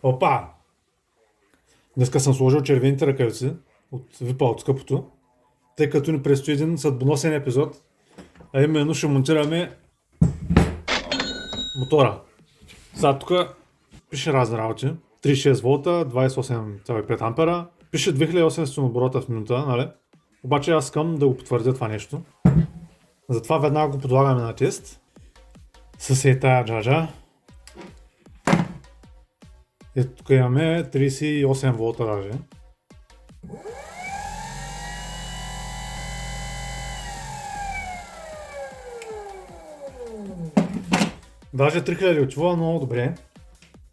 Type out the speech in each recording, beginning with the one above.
Опа! Днеска съм сложил червените ръкавици от Випа от скъпото, тъй като ни предстои един съдбоносен епизод, а именно ще монтираме мотора. Сега тук пише разни работи. 36 волта, 28,5 ампера. Пише 2800 оборота в минута, нали? Обаче аз искам да го потвърдя това нещо. Затова веднага го подлагаме на тест. С тая джаджа. Ето тук имаме 38 волта даже. Даже 3000 отива много добре.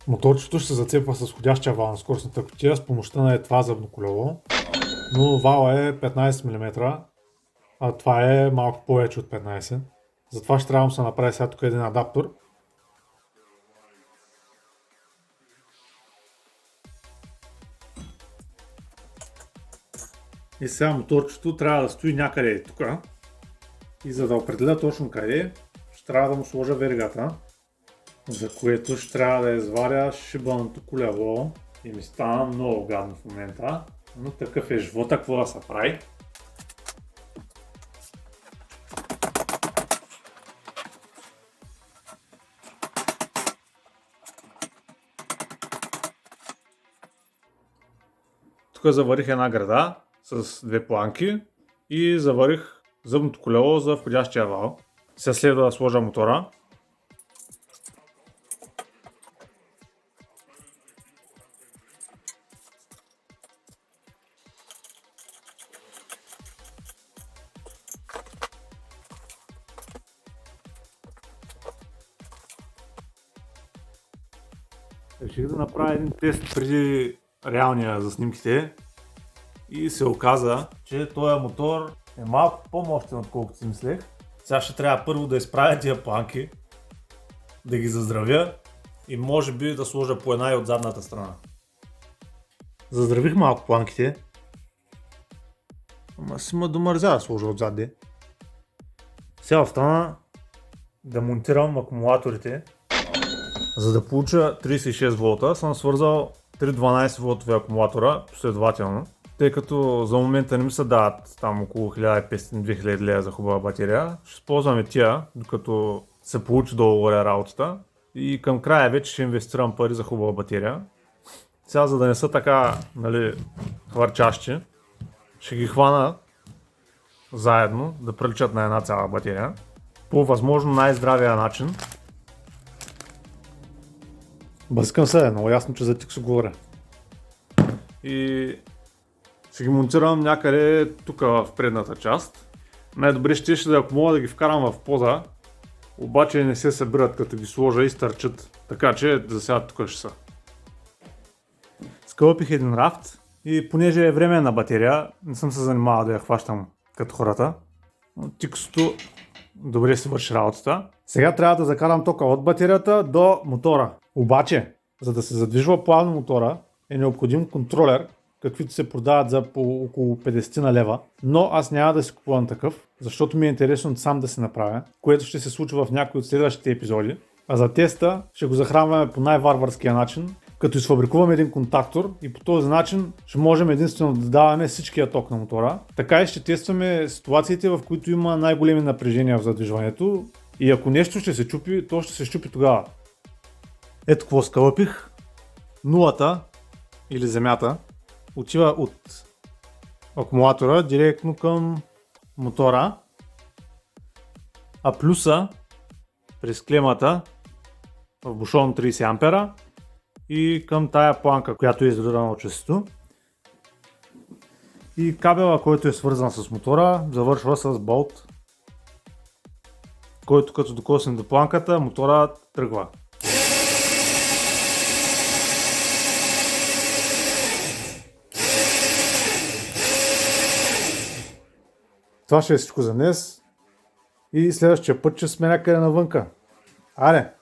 Моторчето ще се зацепва с ходящия вал на скоростната кутия с помощта на това зъбно колело. Но вала е 15 мм, а това е малко повече от 15. Затова ще трябва да се направи сега тук един адаптер. И сега моторчето трябва да стои някъде тук. И за да определя точно къде, ще трябва да му сложа веригата, за което ще трябва да изваря шибаното колело. И ми стана много гадно в момента, но такъв е живота, какво да се прави. Тук заварих една града с две планки и заварих зъбното колело за входящия вал. Сега следва да сложа мотора. Реших да направя един тест преди реалния за снимките и се оказа, че този мотор е малко по-мощен, отколкото си мислех. Сега ще трябва първо да изправя тия планки, да ги заздравя и може би да сложа по една и от задната страна. Заздравих малко планките. Ама си ме домързя да сложа отзади. Сега остана да монтирам акумулаторите. За да получа 36 волта съм свързал 3 12 волтови акумулатора последователно, тъй като за момента не ми се дават там около 1500-2000 лева за хубава батерия. Ще използваме тия, докато се получи долу-горе работата и към края вече ще инвестирам пари за хубава батерия. Сега, за да не са така, нали, хвърчащи, ще ги хвана заедно да приличат на една цяла батерия по възможно най-здравия начин. Бъскам се, много ясно, че за тиксо говоря. И ще ги монтирам някъде тук в предната част. Най-добре ще да ако мога да ги вкарам в поза, обаче не се събират като ги сложа и стърчат. Така че за сега тук ще са. Скълъпих един рафт и понеже е временна батерия, не съм се занимавал да я хващам като хората. Тиксото добре си върши работата. Сега трябва да закарам тока от батерията до мотора. Обаче, за да се задвижва плавно мотора, е необходим контролер, каквито се продават за по около 50 на лева, но аз няма да си купувам такъв, защото ми е интересно сам да се направя, което ще се случва в някои от следващите епизоди. А за теста ще го захранваме по най-варварския начин, като изфабрикуваме един контактор и по този начин ще можем единствено да даваме всичкия ток на мотора. Така и ще тестваме ситуациите, в които има най-големи напрежения в задвижването и ако нещо ще се чупи, то ще се щупи тогава. Ето какво скълъпих. Нулата или земята отива от акумулатора директно към мотора, а плюса през клемата в бушон 30 ампера и към тая планка, която е изолирана от честито. И кабела, който е свързан с мотора, завършва с болт, който като докоснем до планката, мотора тръгва. Това ще е всичко за днес и следващия път ще сме някъде навънка. Аре!